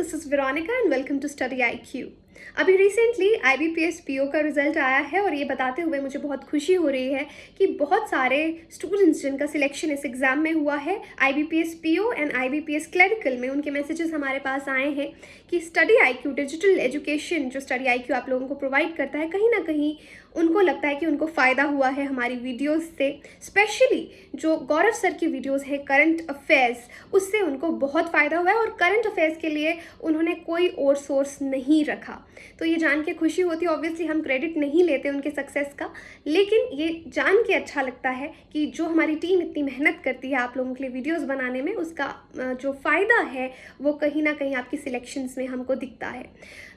This is Veronica and welcome to study IQ। अभी recently IBPS PO का result आया है और ये बताते हुए मुझे बहुत खुशी हो रही है कि बहुत सारे स्टूडेंट्स जिनका सिलेक्शन इस एग्ज़ाम में हुआ है IBPS PO and IBPS clerical में, उनके मैसेजेस हमारे पास आए हैं कि स्टडी IQ डिजिटल एजुकेशन जो स्टडी IQ आप लोगों को प्रोवाइड करता है, कहीं ना कहीं उनको लगता है कि उनको फ़ायदा हुआ है हमारी वीडियोस से। स्पेशली जो गौरव सर की वीडियोस है करंट अफेयर्स, उससे उनको बहुत फ़ायदा हुआ है और करंट अफेयर्स के लिए उन्होंने कोई और सोर्स नहीं रखा। तो ये जान के खुशी होती है। ऑब्वियसली हम क्रेडिट नहीं लेते उनके सक्सेस का, लेकिन ये जान के अच्छा लगता है कि जो हमारी टीम इतनी मेहनत करती है आप लोगों के लिए वीडियोस बनाने में, उसका जो फ़ायदा है वो कहीं ना कहीं आपकी सिलेक्शंस में हमको दिखता है।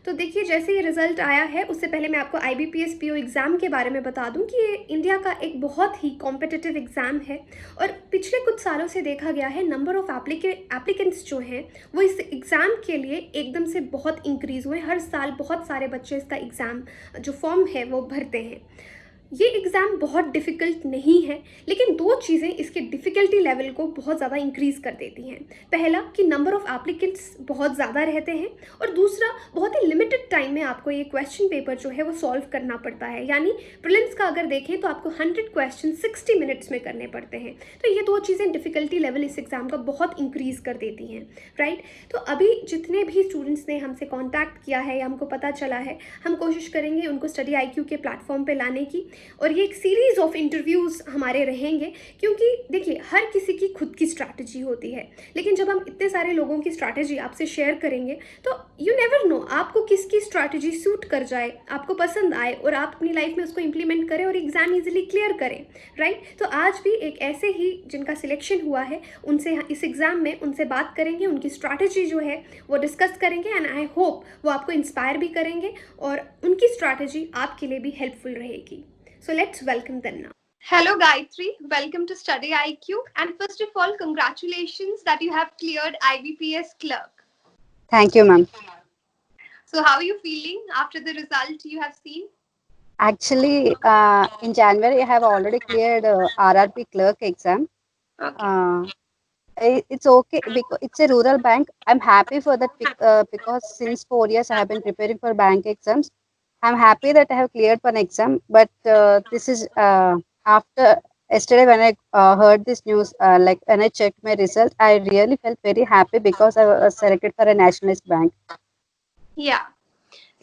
तो देखिए, जैसे ये रिज़ल्ट आया है, उससे पहले मैं आपको IBPS PO एग्ज़ाम के बारे में बता दूं कि ये इंडिया का एक बहुत ही कॉम्पिटिटिव एग्ज़ाम है और पिछले कुछ सालों से देखा गया है नंबर ऑफ़ एप्लीकेंट्स जो हैं वो इस एग्ज़ाम के लिए एकदम से बहुत इंक्रीज़ हुए। हर साल बहुत सारे बच्चे इसका एग्ज़ाम जो फॉर्म है वो भरते हैं। ये एग्ज़ाम बहुत डिफ़िकल्ट नहीं है, लेकिन दो चीज़ें इसके डिफ़िकल्टी लेवल को बहुत ज़्यादा इंक्रीज़ कर देती हैं। पहला कि नंबर ऑफ़ एप्लीकेंट्स बहुत ज़्यादा रहते हैं और दूसरा बहुत ही लिमिटेड टाइम में आपको ये क्वेश्चन पेपर जो है वो सॉल्व करना पड़ता है। यानी प्रीलिम्स का अगर देखें तो आपको 100 क्वेश्चन 60 मिनट्स में करने पड़ते हैं। तो ये दो चीज़ें डिफ़िकल्टी लेवल इस एग्ज़ाम का बहुत इंक्रीज़ कर देती हैं, राइट। तो अभी जितने भी स्टूडेंट्स ने हमसे कॉन्टैक्ट किया है या हमको पता चला है, हम कोशिश करेंगे उनको स्टडी IQ के प्लेटफॉर्म पर लाने की। और ये एक सीरीज़ ऑफ इंटरव्यूज़ हमारे रहेंगे, क्योंकि देखिए हर किसी की खुद की स्ट्रैटेजी होती है, लेकिन जब हम इतने सारे लोगों की स्ट्रैटेजी आपसे शेयर करेंगे तो यू नेवर नो आपको किसकी स्ट्रैटेजी सूट कर जाए, आपको पसंद आए और आप अपनी लाइफ में उसको इम्प्लीमेंट करें और एग्ज़ाम ईजिली क्लियर करें, राइट। तो आज भी एक ऐसे ही जिनका सिलेक्शन हुआ है उनसे इस एग्ज़ाम में उनसे बात करेंगे, उनकी स्ट्रैटेजी जो है वो डिस्कस करेंगे एंड आई होप वो आपको इंस्पायर भी करेंगे और उनकी स्ट्रैटेजी आपके लिए भी हेल्पफुल रहेगी। So let's welcome them now. Hello Gayatri, welcome to Study IQ, and first of all congratulations that you have cleared IBPS clerk. Thank you, ma'am. So how are you feeling after the result you have seen? Actually, in January, I have already cleared RRP clerk exam. Okay. It's okay because it's a rural bank. I'm happy for that because since 4 years I have been preparing for bank exams. I'm happy that I have cleared one exam, but this is after yesterday when I heard this news, like when I checked my result, I really felt very happy because I was selected for a nationalist bank. Yeah.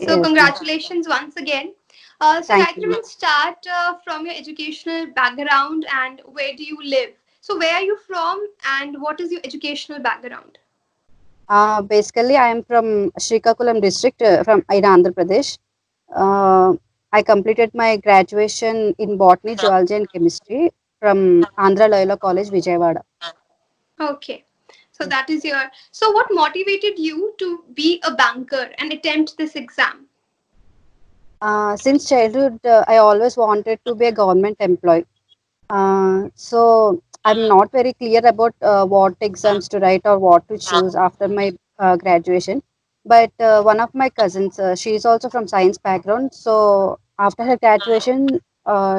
So Yes, congratulations once again. So Gayatri, we'll start from your educational background and where do you live? So where are you from and what is your educational background? Basically, I am from Srikakulam district from in Andhra Pradesh. I completed my graduation in botany, zoology, and chemistry from Andhra Loyola College, Vijayawada. Okay. So that is your. So what motivated you to be a banker and attempt this exam? Since childhood, I always wanted to be a government employee. So I'm not very clear about what exams to write or what to choose after my graduation. But one of my cousins, she is also from science background. So after her graduation,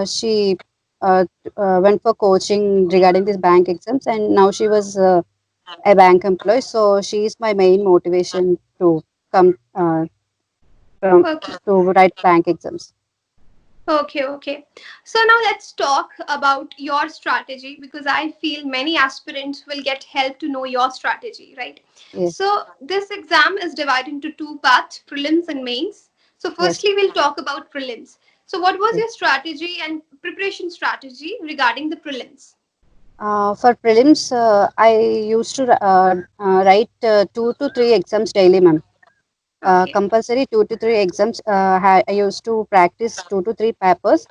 she went for coaching regarding these bank exams, and now she was a bank employee. So she is my main motivation to come to write bank exams. Okay. So now let's talk about your strategy because I feel many aspirants will get help to know your strategy, right? Yes. So this exam is divided into two parts, prelims and mains. So firstly, we'll talk about prelims. So what was your strategy and preparation strategy regarding the prelims? For prelims, I used to write 2 to 3 exams daily, ma'am. Compulsory 2 to 3 exams. I used to practice 2 to 3 papers.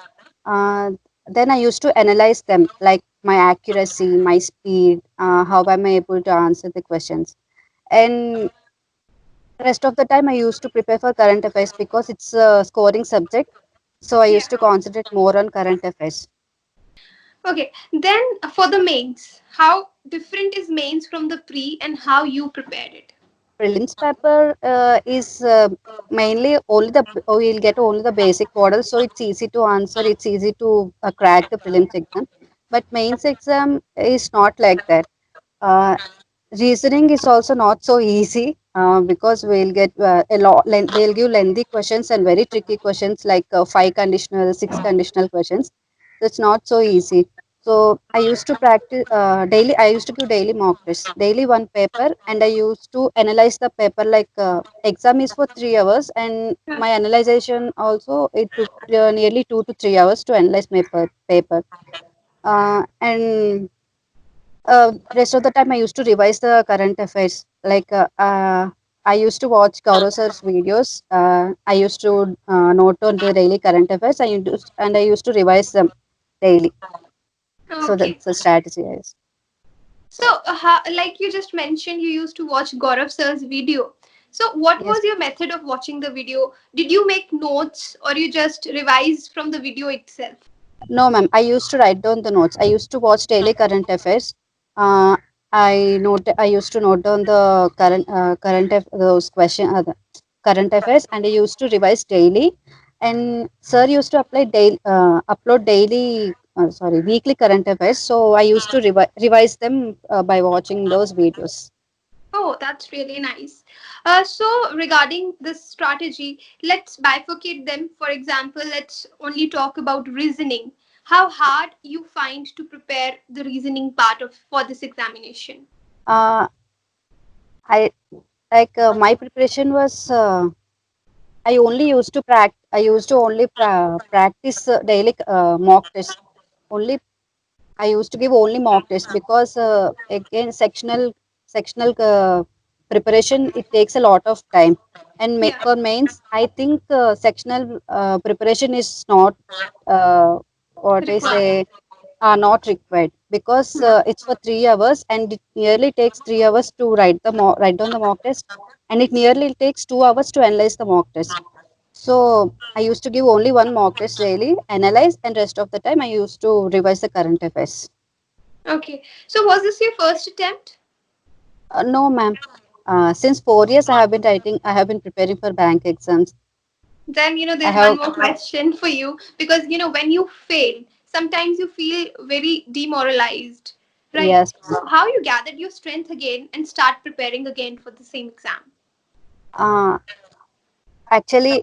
Then I used to analyze them, like my accuracy, my speed, how am I able to answer the questions. And rest of the time, I used to prepare for current affairs because it's a scoring subject. So I used to concentrate more on current affairs. Okay, then for the mains, how different is mains from the pre and how you prepared it? Prelims paper is mainly only we'll get only the basic model, so it's easy to answer. It's easy to crack the prelims exam, but mains exam is not like that. Reasoning is also not so easy. because we'll get a lot. They'll give lengthy questions and very tricky questions like five conditional, six conditional questions. So it's not so easy. So I used to practice daily. I used to give daily mock tests, daily one paper, and I used to analyze the paper. Like exam is for 3 hours, and my analyzation also it took nearly 2 to 3 hours to analyze my paper. And rest of the time I used to revise the current affairs. Like I used to watch Gaurav sir's videos. I used to note on the daily current affairs. I used to revise them daily. So Okay. that's the strategy I used. So, like you just mentioned, you used to watch Gaurav sir's video. So, what Yes. was your method of watching the video? Did you make notes or you just revised from the video itself? No, ma'am. I used to write down the notes. I used to watch daily current affairs. Uh, I used to note down the those the current affairs, and I used to revise daily. And sir used to upload daily, weekly current affairs. So I used to revise them by watching those videos. Oh, that's really nice. So, regarding this strategy, let's bifurcate them. For example, let's only talk about reasoning. How hard you find to prepare the reasoning part of for this examination? Uh, I my preparation was. I only used to practice. I used to only practice daily mock tests. Only I used to give only mock tests because again sectional preparation it takes a lot of time. And Yeah. for mains, I think sectional preparation is not what I Required. say not required because it's for 3 hours and it nearly takes 3 hours to write down the mock test, and it nearly takes 2 hours to analyze the mock test. So I used to give only one mock test daily, analyze, and rest of the time I used to revise the current affairs. Okay. So, was this your first attempt? No, ma'am. Since 4 years, I have been preparing for bank exams. Then, I there's one have, more question for you because, when you fail, sometimes you feel very demoralized, right? yes. So, how you gathered your strength again and start preparing again for the same exam? Uh, Actually,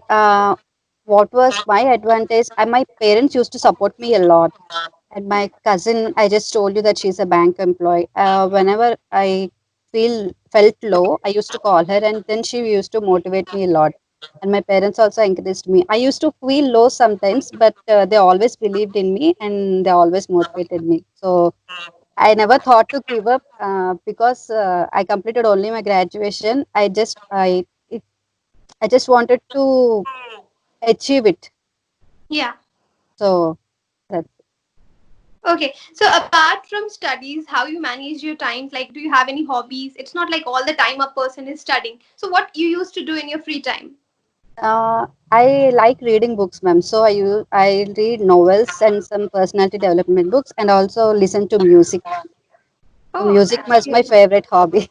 what was my advantage? My parents used to support me a lot. And my cousin, I just told you that she's a bank employee. Whenever I felt low, I used to call her, and then she used to motivate me a lot. And my parents also encouraged me. I used to feel low sometimes, but they always believed in me and they always motivated me. So I never thought to give up because I completed only my graduation. I just wanted to achieve it. Yeah. So that's Okay. So, apart from studies, how you manage your times? Like, do you have any hobbies? It's not like all the time a person is studying. So, what you used to do in your free time? I like reading books, ma'am. So I read novels and some personality development books, and also listen to music. So Oh, music that's was my great. favorite hobby.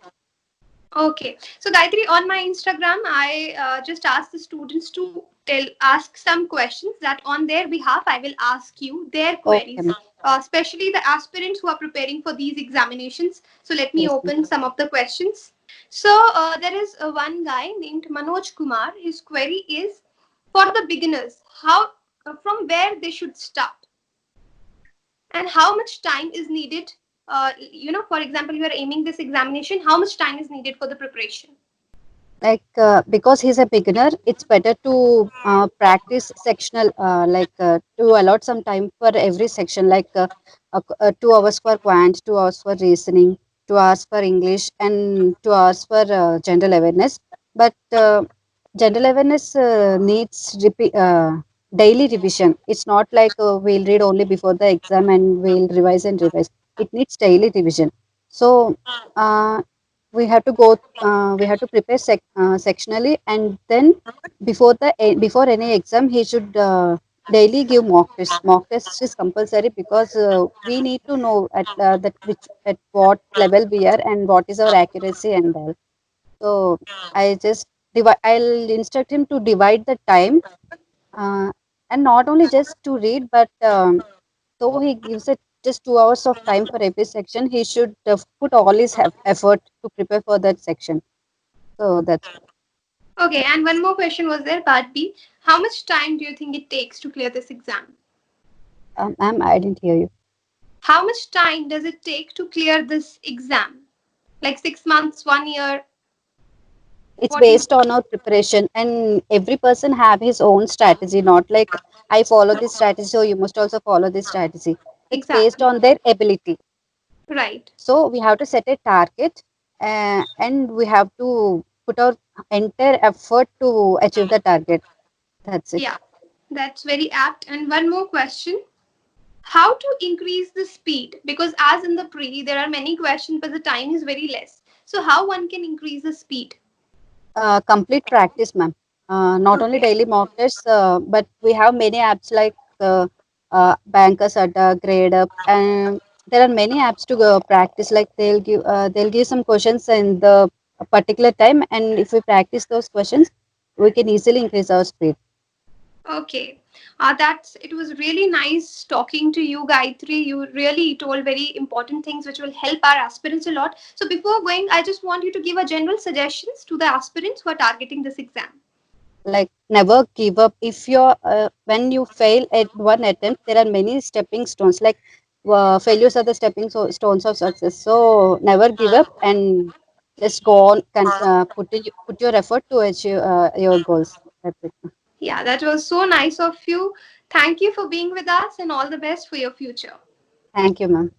Okay. So Gayatri, on my Instagram, I just ask the students to ask some questions that on their behalf I will ask you their Okay, queries, ma'am. especially the aspirants who are preparing for these examinations. So let me Yes, ma'am. open some of the questions. So there is one guy named Manoj Kumar. His query is for the beginners, how from where they should start and how much time is needed. For example, you are aiming this examination. How much time is needed for the preparation? Because he's a beginner, it's better to practice sectional, to allot some time for every section, 2 hours for quant, 2 hours for reasoning, 2 hours for English, and 2 hours for general awareness. But general awareness needs daily revision. It's not like we'll read only before the exam and we'll revise and revise. It needs daily revision. So uh, we have to prepare sectionally, and then before any exam he should daily give mock test is compulsory because we need to know at what level we are and what is our accuracy and all. So I'll instruct him to divide the time, uh, and not only just to read, but though he gives it just 2 hours of time for every section, he should put all his effort to prepare for that section. So that's Okay, and one more question was there, part B. How much time do you think it takes to clear this exam? ma'am, I didn't hear you. How much time does it take to clear this exam? Like 6 months, 1 year? It's What do you based on our preparation, and every person have his own strategy. Not like I follow this strategy, so you must also follow this strategy. It's based exactly? on their ability. Right. So we have to set a target, and we have to put our entire effort to achieve the target. That's it. Yeah, that's very apt. And one more question. How to increase the speed? Because as in the pre, there are many questions, but the time is very less. So how one can increase the speed? Complete practice, ma'am. Not only Okay. daily mock tests, but we have many apps like Bankers Adda, Grade Up, and there are many apps to practice. Like they'll give some questions in the particular time, and if we practice those questions, we can easily increase our speed. Okay. That's it was really nice talking to you, Gayatri. You really told very important things which will help our aspirants a lot. So before going, I just want you to give a general suggestions to the aspirants who are targeting this exam. Like never give up. If you're when you fail at one attempt, there are many stepping stones. Like failures are the stones of success. So never give up and just go on. Put your effort to achieve your goals. That's it. Yeah, that was so nice of you. Thank you for being with us and all the best for your future. Thank you, ma'am.